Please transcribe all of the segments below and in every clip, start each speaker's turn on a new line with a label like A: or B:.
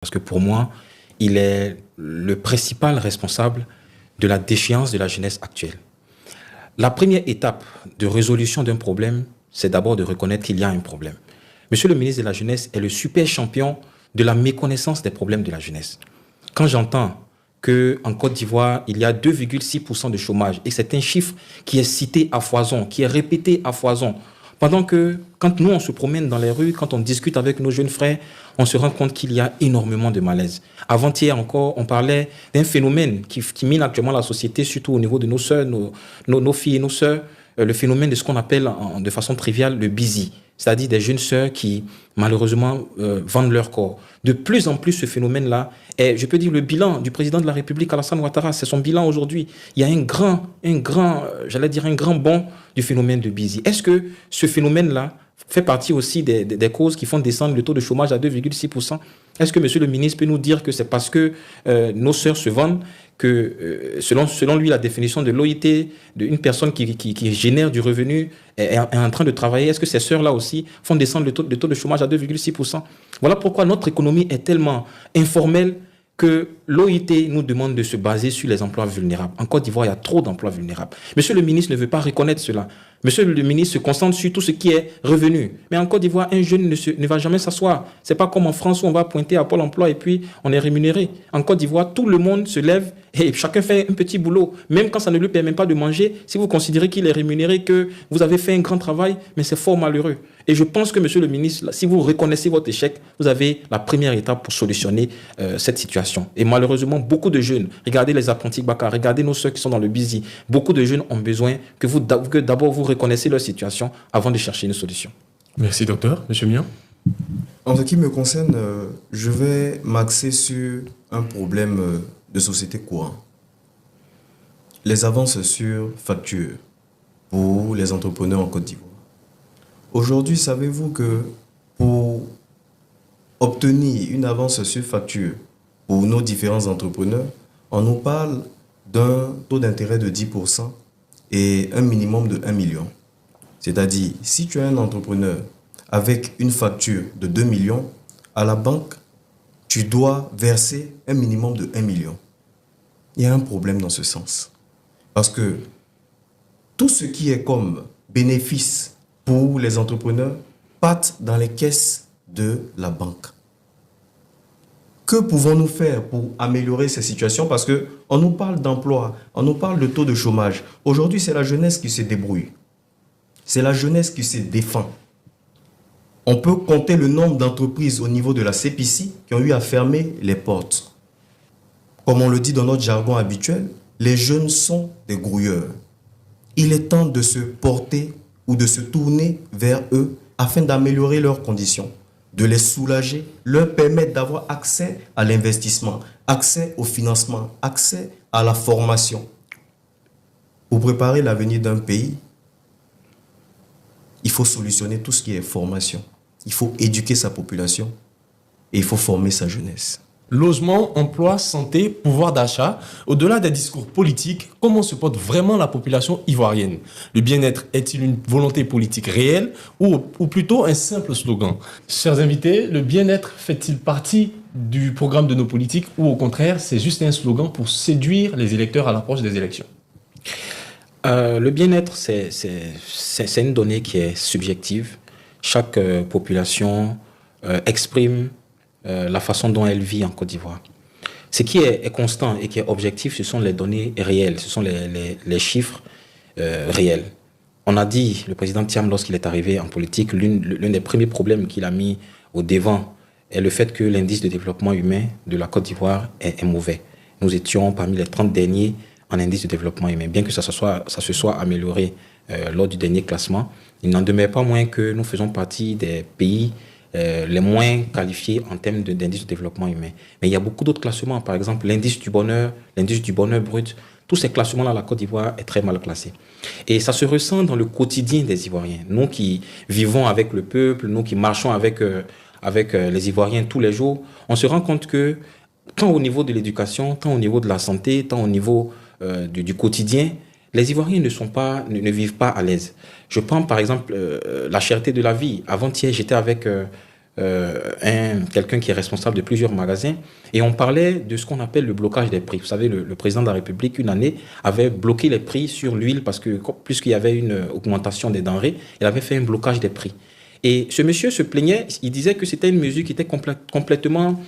A: Parce que pour moi, il est le principal responsable de la défiance de la jeunesse actuelle. La première étape de résolution d'un problème, c'est d'abord de reconnaître qu'il y a un problème. Monsieur le ministre de la Jeunesse est le super champion de la méconnaissance des problèmes de la jeunesse. Quand j'entends qu'en Côte d'Ivoire, il y a 2,6% de chômage, et c'est un chiffre qui est cité à foison, qui est répété à foison, pendant que, quand nous, on se promène dans les rues, quand on discute avec nos jeunes frères, on se rend compte qu'il y a énormément de malaise. Avant-hier encore, on parlait d'un phénomène qui mine actuellement la société, surtout au niveau de nos sœurs, nos filles et nos sœurs, le phénomène de ce qu'on appelle de façon triviale le busy, c'est-à-dire des jeunes sœurs qui, malheureusement, vendent leur corps. De plus en plus, ce phénomène-là est, je peux dire, le bilan du président de la République, Alassane Ouattara, c'est son bilan aujourd'hui. Il y a un grand bond du phénomène de busy. Est-ce que ce phénomène-là fait partie aussi des causes qui font descendre le taux de chômage à 2,6%? Est-ce que monsieur le ministre peut nous dire que c'est parce que nos sœurs se vendent que, selon lui, la définition de l'OIT, d'une personne qui génère du revenu, est en train de travailler? Est-ce que ces sœurs-là aussi font descendre le taux de chômage à 2,6%? Voilà pourquoi notre économie est tellement informelle que l'OIT nous demande de se baser sur les emplois vulnérables. En Côte d'Ivoire, il y a trop d'emplois vulnérables. Monsieur le ministre ne veut pas reconnaître cela. Monsieur le ministre se concentre sur tout ce qui est revenu. Mais en Côte d'Ivoire, un jeune ne va jamais s'asseoir. C'est pas comme en France où on va pointer à Pôle emploi et puis on est rémunéré. En Côte d'Ivoire, tout le monde se lève et chacun fait un petit boulot. Même quand ça ne lui permet pas de manger, si vous considérez qu'il est rémunéré, que vous avez fait un grand travail, mais c'est fort malheureux. Et je pense que, monsieur le ministre, si vous reconnaissez votre échec, vous avez la première étape pour solutionner cette situation. Et malheureusement, beaucoup de jeunes, regardez les apprentis Bakar, regardez nos soeurs qui sont dans le busy, beaucoup de jeunes ont besoin que d'abord vous reconnaissiez leur situation avant de chercher une solution.
B: Merci, docteur. Monsieur Mian.
C: En ce qui me concerne, je vais m'axer sur un problème de société courant. Les avances sur facture pour les entrepreneurs en Côte d'Ivoire. Aujourd'hui, savez-vous que pour obtenir une avance sur facture pour nos différents entrepreneurs, on nous parle d'un taux d'intérêt de 10% et un minimum de 1 million. C'est-à-dire, si tu es un entrepreneur avec une facture de 2 millions, à la banque, tu dois verser un minimum de 1 million. Il y a un problème dans ce sens. Parce que tout ce qui est comme bénéfice pour les entrepreneurs partent dans les caisses de la banque. Que pouvons-nous faire pour améliorer ces situations? Parce qu'on nous parle d'emploi, on nous parle de taux de chômage. Aujourd'hui, c'est la jeunesse qui se débrouille. C'est la jeunesse qui se défend. On peut compter le nombre d'entreprises au niveau de la CPC qui ont eu à fermer les portes. Comme on le dit dans notre jargon habituel, les jeunes sont des grouilleurs. Il est temps de se porter ou de se tourner vers eux afin d'améliorer leurs conditions, de les soulager, leur permettre d'avoir accès à l'investissement, accès au financement, accès à la formation. Pour préparer l'avenir d'un pays, il faut solutionner tout ce qui est formation. Il faut éduquer sa population et il faut former sa jeunesse.
B: Logement, emploi, santé, pouvoir d'achat. Au-delà des discours politiques, comment se porte vraiment la population ivoirienne? Le bien-être est-il une volonté politique réelle ou plutôt un simple slogan? Chers invités, le bien-être fait-il partie du programme de nos politiques ou au contraire, c'est juste un slogan pour séduire les électeurs à l'approche des élections?
A: Le bien-être, c'est une donnée qui est subjective. Chaque population exprime la façon dont elle vit en Côte d'Ivoire. Ce qui est constant et qui est objectif, ce sont les données réelles, ce sont les chiffres réels. On a dit, le président Thiam, lorsqu'il est arrivé en politique, l'un des premiers problèmes qu'il a mis au devant est le fait que l'indice de développement humain de la Côte d'Ivoire est mauvais. Nous étions parmi les 30 derniers en indice de développement humain. Bien que ça se soit amélioré lors du dernier classement, il n'en demeure pas moins que nous faisons partie des pays les moins qualifiés en termes d'indice de développement humain. Mais il y a beaucoup d'autres classements, par exemple l'indice du bonheur brut. Tous ces classements-là, la Côte d'Ivoire est très mal classée. Et ça se ressent dans le quotidien des Ivoiriens. Nous qui vivons avec le peuple, nous qui marchons avec les Ivoiriens tous les jours, on se rend compte que tant au niveau de l'éducation, tant au niveau de la santé, tant au niveau du quotidien, les Ivoiriens ne vivent pas à l'aise. Je prends par exemple la cherté de la vie. Avant-hier, j'étais avec quelqu'un qui est responsable de plusieurs magasins, et on parlait de ce qu'on appelle le blocage des prix. Vous savez, le président de la République, une année, avait bloqué les prix sur l'huile parce que, puisqu'il y avait une augmentation des denrées, il avait fait un blocage des prix. Et ce monsieur se plaignait, il disait que c'était une mesure qui était complètement,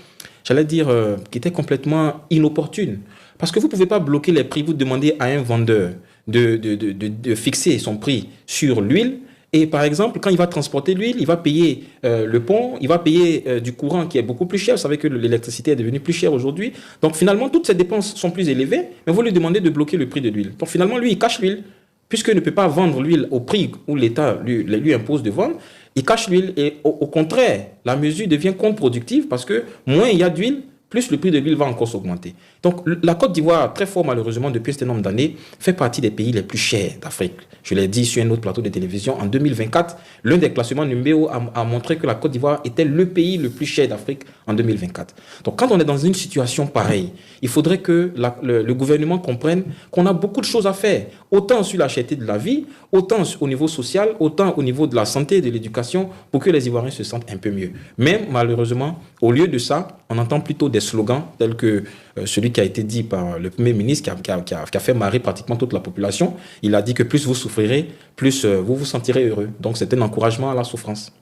A: j'allais dire, qui était complètement inopportune. Parce que vous ne pouvez pas bloquer les prix, vous demandez à un vendeur de fixer son prix sur l'huile. Et par exemple, quand il va transporter l'huile, il va payer le pont, il va payer du courant qui est beaucoup plus cher. Vous savez que l'électricité est devenue plus chère aujourd'hui. Donc finalement, toutes ces dépenses sont plus élevées, mais vous lui demandez de bloquer le prix de l'huile. Donc finalement, lui, il cache l'huile, puisqu'il ne peut pas vendre l'huile au prix où l'État lui impose de vendre. Il cache l'huile et au contraire, la mesure devient contre-productive parce que moins il y a d'huile, plus le prix de l'huile va encore s'augmenter. Donc la Côte d'Ivoire, très fort malheureusement depuis un certain nombre d'années, fait partie des pays les plus chers d'Afrique. Je l'ai dit sur un autre plateau de télévision, en 2024, l'un des classements numéro a montré que la Côte d'Ivoire était le pays le plus cher d'Afrique en 2024. Donc quand on est dans une situation pareille, il faudrait que le gouvernement comprenne qu'on a beaucoup de choses à faire, autant sur la cherté de la vie, autant au niveau social, autant au niveau de la santé et de l'éducation, pour que les Ivoiriens se sentent un peu mieux. Mais malheureusement, au lieu de ça, on entend plutôt des slogans tels que celui qui a été dit par le Premier ministre, qui a fait marrer pratiquement toute la population. Il a dit que plus vous souffrirez, plus vous vous sentirez heureux. Donc c'est un encouragement à la souffrance.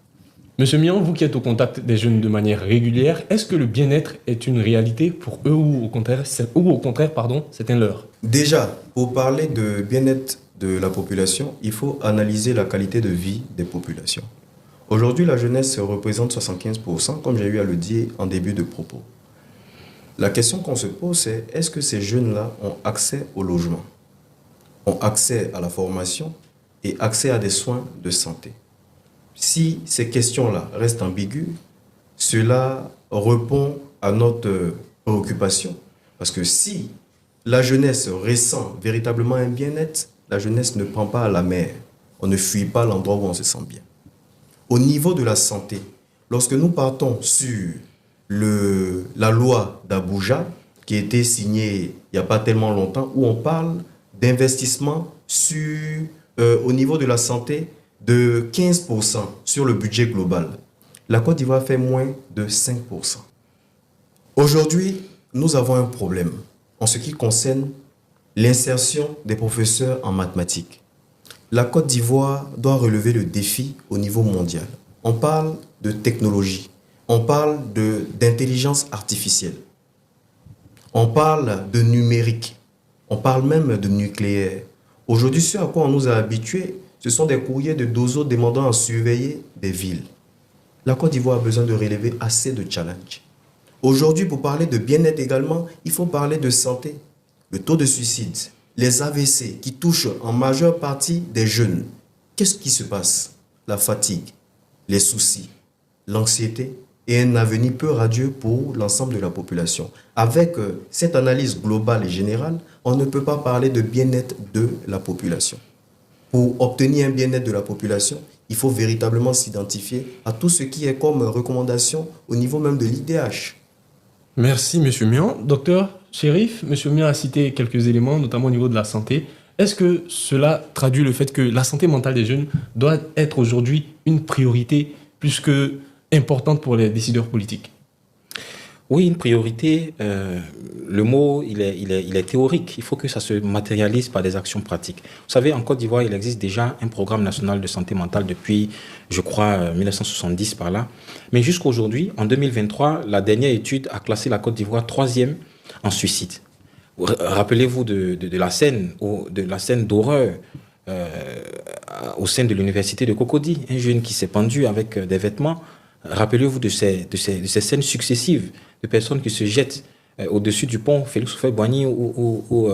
B: Monsieur Mian, vous qui êtes au contact des jeunes de manière régulière, est-ce que le bien-être est une réalité pour eux ou au contraire, c'est un leurre? Déjà,
C: pour parler de bien-être de la population, il faut analyser la qualité de vie des populations. Aujourd'hui, la jeunesse représente 75%, comme j'ai eu à le dire en début de propos. La question qu'on se pose, c'est est-ce que ces jeunes-là ont accès au logement, ont accès à la formation et accès à des soins de santé? Si ces questions-là restent ambiguës, cela répond à notre préoccupation. Parce que si la jeunesse ressent véritablement un bien-être, la jeunesse ne prend pas à la mer. On ne fuit pas l'endroit où on se sent bien. Au niveau de la santé, lorsque nous partons sur la loi d'Abuja, qui a été signée il n'y a pas tellement longtemps, où on parle d'investissement au niveau de la santé de 15% sur le budget global. La Côte d'Ivoire fait moins de 5%. Aujourd'hui, nous avons un problème en ce qui concerne l'insertion des professeurs en mathématiques. La Côte d'Ivoire doit relever le défi au niveau mondial. On parle de technologie, on parle d'intelligence artificielle, on parle de numérique, on parle même de nucléaire. Aujourd'hui, ce à quoi on nous a habitués, ce sont des courriers de Dozo demandant à surveiller des villes. La Côte d'Ivoire a besoin de relever assez de challenges. Aujourd'hui, pour parler de bien-être également, il faut parler de santé. Le taux de suicide, les AVC qui touchent en majeure partie des jeunes. Qu'est-ce qui se passe? La fatigue, les soucis, l'anxiété et un avenir peu radieux pour l'ensemble de la population. Avec cette analyse globale et générale, on ne peut pas parler de bien-être de la population. Pour obtenir un bien-être de la population, il faut véritablement s'identifier à tout ce qui est comme recommandation au niveau même de l'IDH.
B: Merci, M. Mian. Docteur Chérif, M. Mian a cité quelques éléments, notamment au niveau de la santé. Est-ce que cela traduit le fait que la santé mentale des jeunes doit être aujourd'hui une priorité plus que importante pour les décideurs politiques?
A: Oui, une priorité, le mot, il est théorique. Il faut que ça se matérialise par des actions pratiques. Vous savez, en Côte d'Ivoire, il existe déjà un programme national de santé mentale depuis, je crois, 1970 par là. Mais jusqu'à aujourd'hui, en 2023, la dernière étude a classé la Côte d'Ivoire 3e en suicide. Rappelez-vous de la scène d'horreur au sein de l'université de Cocody, un jeune qui s'est pendu avec des vêtements. Rappelez-vous de ces scènes successives de personnes qui se jettent au-dessus du pont Félix Houphouët-Boigny ou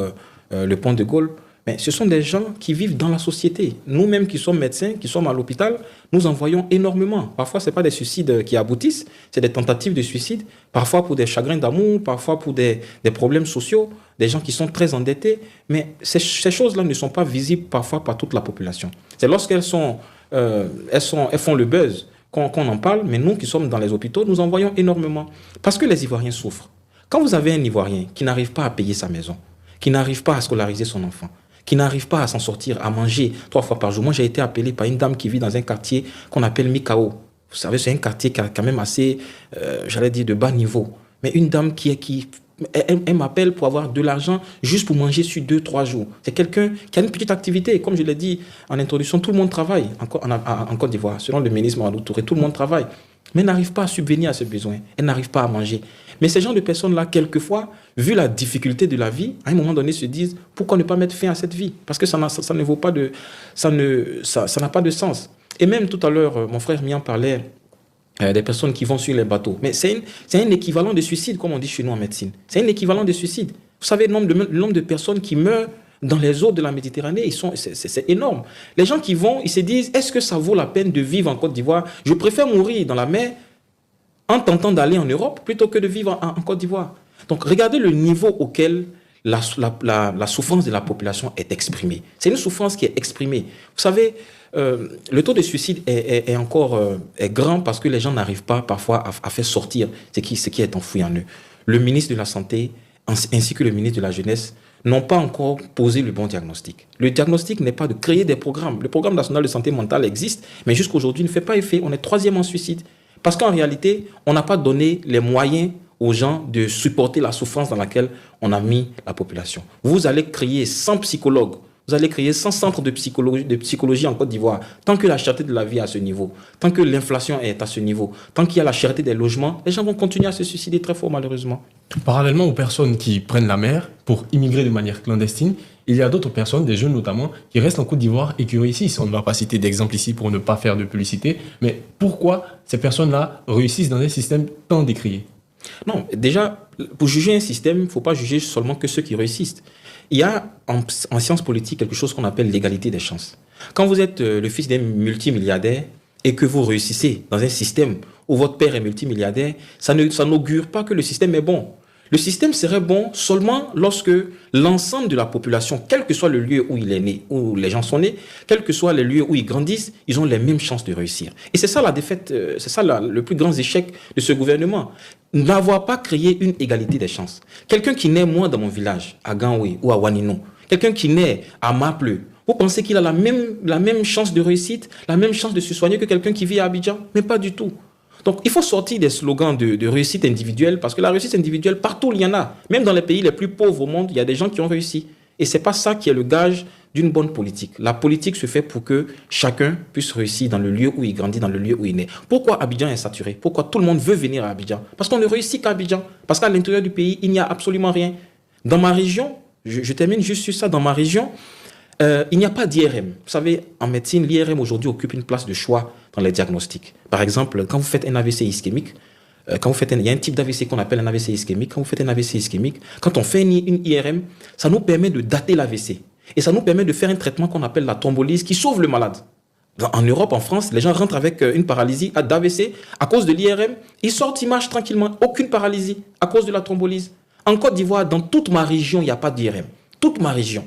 A: le pont de Gaulle. Mais ce sont des gens qui vivent dans la société. Nous-mêmes qui sommes médecins, qui sommes à l'hôpital, nous en voyons énormément. Parfois, ce n'est pas des suicides qui aboutissent, c'est des tentatives de suicide, parfois pour des chagrins d'amour, parfois pour des problèmes sociaux, des gens qui sont très endettés. Mais ces choses-là ne sont pas visibles parfois par toute la population. C'est lorsqu'elles font le buzz qu'on en parle, mais nous qui sommes dans les hôpitaux, nous en voyons énormément. Parce que les Ivoiriens souffrent. Quand vous avez un Ivoirien qui n'arrive pas à payer sa maison, qui n'arrive pas à scolariser son enfant, qui n'arrive pas à s'en sortir, à manger 3 fois par jour. Moi, j'ai été appelé par une dame qui vit dans un quartier qu'on appelle Mikao. Vous savez, c'est un quartier qui a quand même assez, j'allais dire, de bas niveau. Mais une dame elle m'appelle pour avoir de l'argent juste pour manger sur 2-3 jours. C'est quelqu'un qui a une petite activité. Comme je l'ai dit en introduction, tout le monde travaille en Côte d'Ivoire. Selon le ministre Mamadou Touré, tout le monde travaille. Mais elle n'arrive pas à subvenir à ses besoins. Elle n'arrive pas à manger. Mais ces gens de personnes-là, quelquefois, vu la difficulté de la vie, à un moment donné, se disent pourquoi ne pas mettre fin à cette vie? Parce que ça ne vaut pas de, ça n'a pas de sens. Et même tout à l'heure, mon frère Mian parlait des personnes qui vont sur les bateaux. Mais c'est un équivalent de suicide, comme on dit chez nous en médecine. C'est un équivalent de suicide. Vous savez, le nombre de personnes qui meurent dans les eaux de la Méditerranée, c'est énorme. Les gens qui vont, ils se disent, est-ce que ça vaut la peine de vivre en Côte d'Ivoire? Je préfère mourir dans la mer en tentant d'aller en Europe plutôt que de vivre en Côte d'Ivoire. Donc, regardez le niveau auquel la souffrance de la population est exprimée. C'est une souffrance qui est exprimée. Vous savez, le taux de suicide est grand parce que les gens n'arrivent pas parfois à faire sortir ce qui est enfoui en eux. Le ministre de la Santé ainsi que le ministre de la Jeunesse n'ont pas encore posé le bon diagnostic. Le diagnostic n'est pas de créer des programmes. Le programme national de santé mentale existe, mais jusqu'aujourd'hui ne fait pas effet. On est 3e en suicide. Parce qu'en réalité, on n'a pas donné les moyens aux gens de supporter la souffrance dans laquelle on a mis la population. Vous allez créer 100 psychologues, vous allez créer 100 centres de psychologie en Côte d'Ivoire. Tant que la cherté de la vie est à ce niveau, tant que l'inflation est à ce niveau, tant qu'il y a la cherté des logements, les gens vont continuer à se suicider très fort malheureusement.
B: Parallèlement aux personnes qui prennent la mer pour immigrer de manière clandestine, il y a d'autres personnes, des jeunes notamment, qui restent en Côte d'Ivoire et qui réussissent. On ne va pas citer d'exemple ici pour ne pas faire de publicité, mais pourquoi ces personnes-là réussissent dans un système tant décrié?
A: Non, déjà, pour juger un système, il ne faut pas juger seulement que ceux qui réussissent. Il y a en sciences politiques quelque chose qu'on appelle l'égalité des chances. Quand vous êtes le fils d'un multimilliardaire et que vous réussissez dans un système où votre père est multimilliardaire, ça n'augure pas que le système est bon. Le système serait bon seulement lorsque l'ensemble de la population, quel que soit le lieu où il est né, où les gens sont nés, quel que soit le lieu où ils grandissent, ils ont les mêmes chances de réussir. Et c'est ça la défaite, c'est ça le plus grand échec de ce gouvernement. N'avoir pas créé une égalité des chances. Quelqu'un qui naît moi dans mon village, à Ganoué ou à Wanino, quelqu'un qui naît à Mapleu, vous pensez qu'il a la même chance de réussite, la même chance de se soigner que quelqu'un qui vit à Abidjan? Mais pas du tout. Donc, il faut sortir des slogans de réussite individuelle, parce que la réussite individuelle, partout, il y en a. Même dans les pays les plus pauvres au monde, il y a des gens qui ont réussi. Et ce n'est pas ça qui est le gage d'une bonne politique. La politique se fait pour que chacun puisse réussir dans le lieu où il grandit, dans le lieu où il est. Pourquoi Abidjan est saturé? Pourquoi tout le monde veut venir à Abidjan? Parce qu'on ne réussit qu'à Abidjan. Parce qu'à l'intérieur du pays, il n'y a absolument rien. Dans ma région, je termine juste sur ça, dans ma région, il n'y a pas d'IRM. Vous savez, en médecine, l'IRM aujourd'hui occupe une place de choix dans les diagnostics. Par exemple, quand vous faites un AVC ischémique, il y a un type d'AVC qu'on appelle un AVC ischémique. Quand vous faites un AVC ischémique, quand on fait une IRM, ça nous permet de dater l'AVC. Et ça nous permet de faire un traitement qu'on appelle la thrombolyse qui sauve le malade. En Europe, en France, les gens rentrent avec une paralysie d'AVC. À cause de l'IRM, ils sortent, ils marchent tranquillement. Aucune paralysie à cause de la thrombolyse. En Côte d'Ivoire, dans toute ma région, il n'y a pas d'IRM. Toute ma région.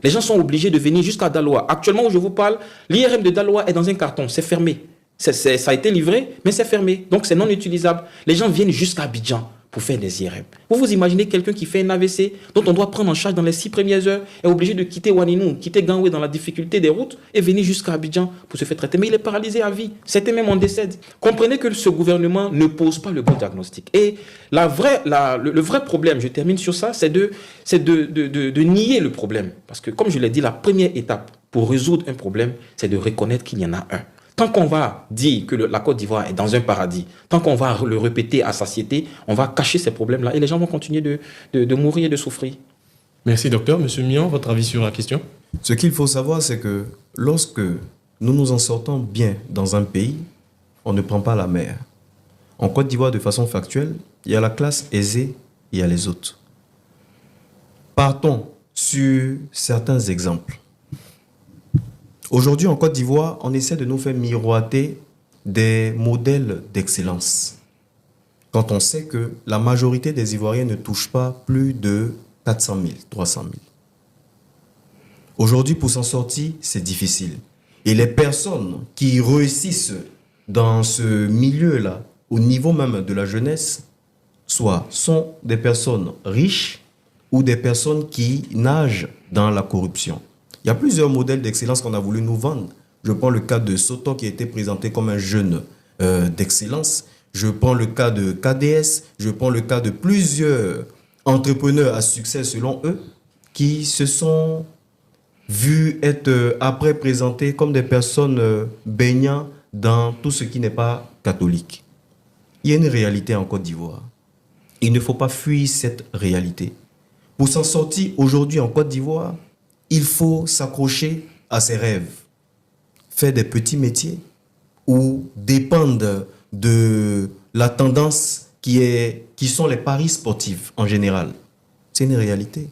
A: Les gens sont obligés de venir jusqu'à Daloa. Actuellement, où je vous parle, l'IRM de Daloa est dans un carton. C'est fermé. Ça a été livré, mais c'est fermé. Donc, c'est non utilisable. Les gens viennent jusqu'à Abidjan pour faire des IRM. Vous vous imaginez quelqu'un qui fait un AVC, dont on doit prendre en charge dans les 6 premières heures, est obligé de quitter Waninou, quitter Ganoué dans la difficulté des routes et venir jusqu'à Abidjan pour se faire traiter. Mais il est paralysé à vie. C'était même en décède. Comprenez que ce gouvernement ne pose pas le bon diagnostic. Et le vrai problème, je termine sur ça, c'est de nier le problème. Parce que, comme je l'ai dit, la première étape pour résoudre un problème, c'est de reconnaître qu'il y en a un. Tant qu'on va dire que la Côte d'Ivoire est dans un paradis, tant qu'on va le répéter à satiété, on va cacher ces problèmes-là et les gens vont continuer de mourir et de souffrir.
B: Merci docteur. Monsieur Mian, votre avis sur la question?
C: Ce qu'il faut savoir, c'est que lorsque nous nous en sortons bien dans un pays, on ne prend pas la mer. En Côte d'Ivoire, de façon factuelle, il y a la classe aisée, il y a les autres. Partons sur certains exemples. Aujourd'hui, en Côte d'Ivoire, on essaie de nous faire miroiter des modèles d'excellence. Quand on sait que la majorité des Ivoiriens ne touchent pas plus de 400 000, 300 000. Aujourd'hui, pour s'en sortir, c'est difficile. Et les personnes qui réussissent dans ce milieu-là, au niveau même de la jeunesse, sont des personnes riches ou des personnes qui nagent dans la corruption. Il y a plusieurs modèles d'excellence qu'on a voulu nous vendre. Je prends le cas de Soto qui a été présenté comme un jeune d'excellence. Je prends le cas de KDS, je prends le cas de plusieurs entrepreneurs à succès selon eux qui se sont vus être après présentés comme des personnes baignant dans tout ce qui n'est pas catholique. Il y a une réalité en Côte d'Ivoire. Il ne faut pas fuir cette réalité. Pour s'en sortir aujourd'hui en Côte d'Ivoire, il faut s'accrocher à ses rêves, faire des petits métiers ou dépendre de la tendance qui sont les paris sportifs en général. C'est une réalité.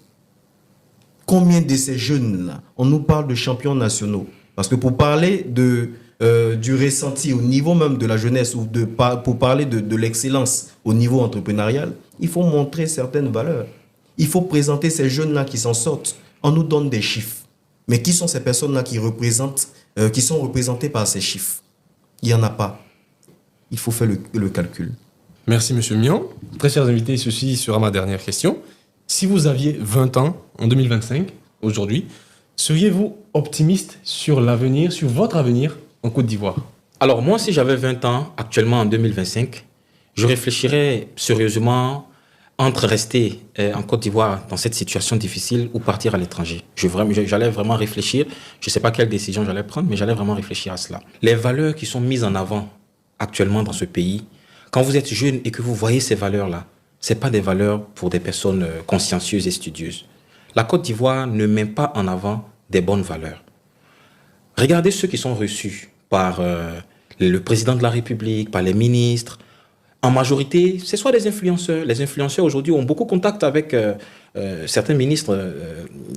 C: Combien de ces jeunes-là, on nous parle de champions nationaux, parce que pour parler du ressenti au niveau même de la jeunesse ou pour parler de l'excellence au niveau entrepreneurial, il faut montrer certaines valeurs. Il faut présenter ces jeunes-là qui s'en sortent. On nous donne des chiffres. Mais qui sont ces personnes-là qui sont représentées par ces chiffres? Il n'y en a pas. Il faut faire le calcul.
B: Merci, M. Mian. Très chers invités, ceci sera ma dernière question. Si vous aviez 20 ans en 2025, aujourd'hui, seriez-vous optimiste sur l'avenir, sur votre avenir en Côte d'Ivoire?
A: Alors moi, si j'avais 20 ans, actuellement en 2025, je réfléchirais sérieusement entre rester en Côte d'Ivoire dans cette situation difficile ou partir à l'étranger. J'allais vraiment réfléchir. Je ne sais pas quelle décision j'allais prendre, mais j'allais vraiment réfléchir à cela. Les valeurs qui sont mises en avant actuellement dans ce pays, quand vous êtes jeune et que vous voyez ces valeurs-là, ce n'est pas des valeurs pour des personnes consciencieuses et studieuses. La Côte d'Ivoire ne met pas en avant des bonnes valeurs. Regardez ceux qui sont reçus par le président de la République, par les ministres. En majorité, c'est soit des influenceurs. Les influenceurs aujourd'hui ont beaucoup de contact avec certains ministres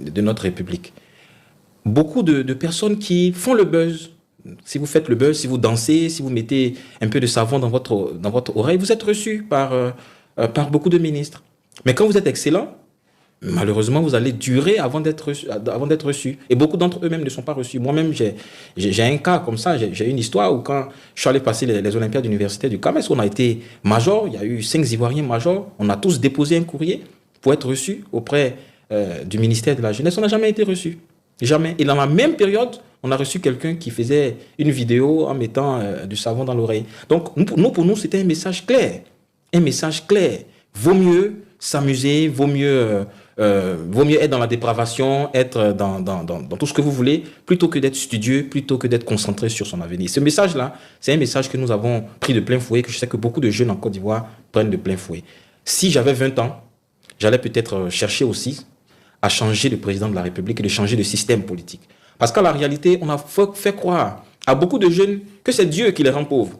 A: de notre République. Beaucoup de personnes qui font le buzz. Si vous faites le buzz, si vous dansez, si vous mettez un peu de savon dans votre oreille, vous êtes reçu par beaucoup de ministres. Mais quand vous êtes excellent, malheureusement, vous allez durer avant d'être reçu. Et beaucoup d'entre eux-mêmes ne sont pas reçus. Moi-même, j'ai un cas comme ça. J'ai une histoire où quand je suis allé passer les Olympiades universitaires du CAMES, on a été major. Il y a eu 5 Ivoiriens majors. On a tous déposé un courrier pour être reçus auprès du ministère de la Jeunesse. On n'a jamais été reçus. Jamais. Et dans la même période, on a reçu quelqu'un qui faisait une vidéo en mettant du savon dans l'oreille. Donc, pour nous, c'était un message clair. Un message clair. Vaut mieux s'amuser, vaut mieux être dans la dépravation, être dans tout ce que vous voulez, plutôt que d'être studieux, plutôt que d'être concentré sur son avenir. Ce message-là, c'est un message que nous avons pris de plein fouet, que je sais que beaucoup de jeunes en Côte d'Ivoire prennent de plein fouet. Si j'avais 20 ans, j'allais peut-être chercher aussi à changer de président de la République et de changer de système politique. Parce qu'en la réalité, on a fait croire à beaucoup de jeunes que c'est Dieu qui les rend pauvres.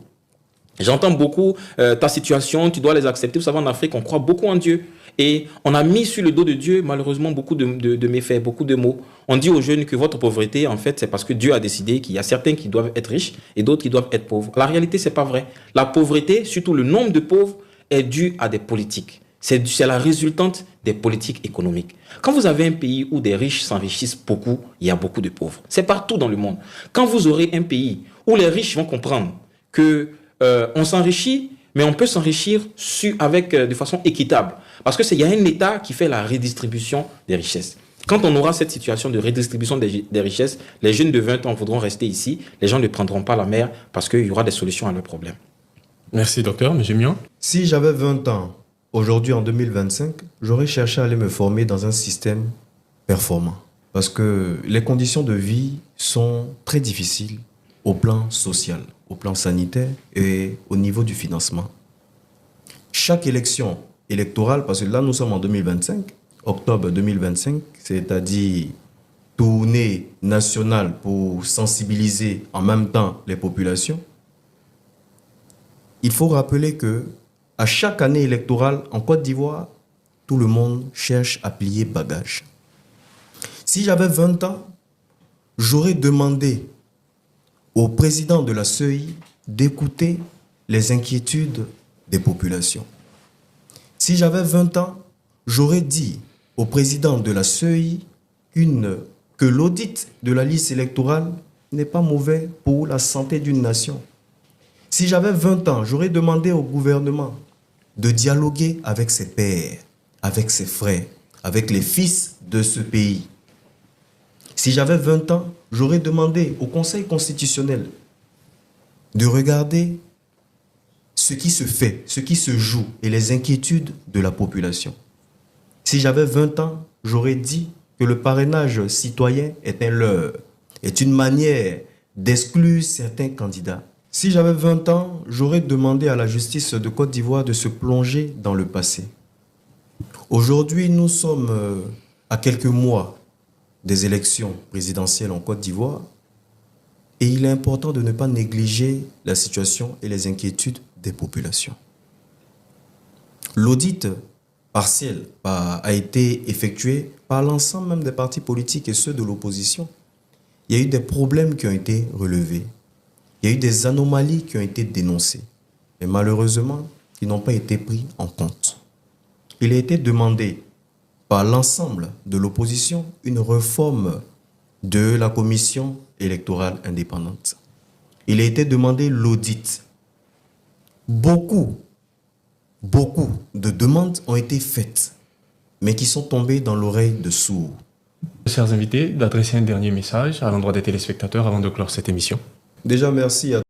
A: J'entends beaucoup ta situation, tu dois les accepter. Vous savez, en Afrique, on croit beaucoup en Dieu. Et on a mis sur le dos de Dieu, malheureusement, beaucoup de méfaits, beaucoup de maux. On dit aux jeunes que votre pauvreté, en fait, c'est parce que Dieu a décidé qu'il y a certains qui doivent être riches et d'autres qui doivent être pauvres. La réalité, c'est pas vrai. La pauvreté, surtout le nombre de pauvres, est due à des politiques. C'est la résultante des politiques économiques. Quand vous avez un pays où des riches s'enrichissent beaucoup, il y a beaucoup de pauvres. C'est partout dans le monde. Quand vous aurez un pays où les riches vont comprendre que on s'enrichit, mais on peut s'enrichir de façon équitable. Parce qu'il y a un État qui fait la redistribution des richesses. Quand on aura cette situation de redistribution des richesses, les jeunes de 20 ans voudront rester ici. Les gens ne prendront pas la mer parce qu'il y aura des solutions à leurs problèmes.
B: Merci, docteur. M. Mian.
C: Si j'avais 20 ans, aujourd'hui en 2025, j'aurais cherché à aller me former dans un système performant. Parce que les conditions de vie sont très difficiles au plan social, au plan sanitaire et au niveau du financement. Chaque élection électorale, parce que là nous sommes en 2025, octobre 2025, c'est-à-dire tournée nationale pour sensibiliser en même temps les populations, il faut rappeler que à chaque année électorale en Côte d'Ivoire, tout le monde cherche à plier bagage. Si j'avais 20 ans, j'aurais demandé au président de la CEI d'écouter les inquiétudes des populations. Si j'avais 20 ans, j'aurais dit au président de la CEI que l'audit de la liste électorale n'est pas mauvais pour la santé d'une nation. Si j'avais 20 ans, j'aurais demandé au gouvernement de dialoguer avec ses pairs, avec ses frères, avec les fils de ce pays. Si j'avais 20 ans, j'aurais demandé au Conseil constitutionnel de regarder ce qui se fait, ce qui se joue et les inquiétudes de la population. Si j'avais 20 ans, j'aurais dit que le parrainage citoyen est un leurre, est une manière d'exclure certains candidats. Si j'avais 20 ans, j'aurais demandé à la justice de Côte d'Ivoire de se plonger dans le passé. Aujourd'hui, nous sommes à quelques mois des élections présidentielles en Côte d'Ivoire et il est important de ne pas négliger la situation et les inquiétudes des populations. L'audit partiel a été effectué par l'ensemble même des partis politiques et ceux de l'opposition. Il y a eu des problèmes qui ont été relevés. Il y a eu des anomalies qui ont été dénoncées. Et malheureusement, ils n'ont pas été pris en compte. Il a été demandé par l'ensemble de l'opposition une réforme de la commission électorale indépendante. Il a été demandé l'audit. Beaucoup de demandes ont été faites, mais qui sont tombées dans l'oreille de sourds.
B: Chers invités, d'adresser un dernier message à l'endroit des téléspectateurs avant de clore cette émission.
C: Déjà, merci à